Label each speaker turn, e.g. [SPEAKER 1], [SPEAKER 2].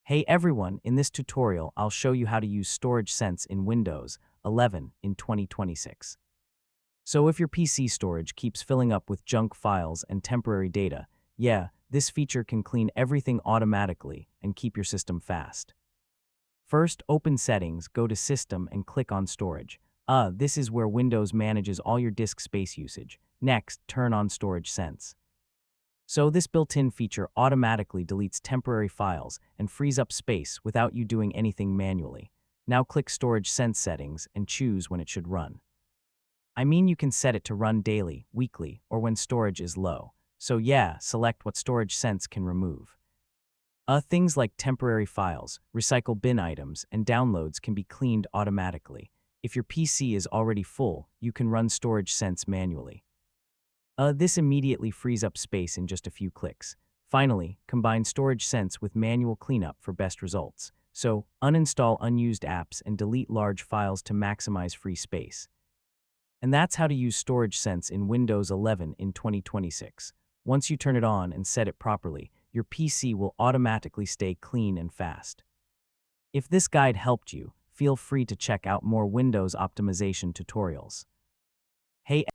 [SPEAKER 1] Hey everyone, in this tutorial, I'll show you how to use Storage Sense in Windows 11 in 2026. So if your PC storage keeps filling up with junk files and temporary data, yeah, this feature can clean everything automatically and keep your system fast. First, open Settings, go to System and click on Storage. This is where Windows manages all your disk space usage. Next, turn on Storage Sense. So this built-in feature automatically deletes temporary files and frees up space without you doing anything manually. Now click Storage Sense Settings and choose when it should run. I mean, you can set it to run daily, weekly, or when storage is low. So yeah, select what Storage Sense can remove. Things like temporary files, recycle bin items, and downloads can be cleaned automatically. If your PC is already full, you can run Storage Sense manually. This immediately frees up space in just a few clicks. Finally, combine Storage Sense with manual cleanup for best results. So, uninstall unused apps and delete large files to maximize free space. And that's how to use Storage Sense in Windows 11 in 2026. Once you turn it on and set it properly, your PC will automatically stay clean and fast. If this guide helped you, feel free to check out more Windows optimization tutorials. Hey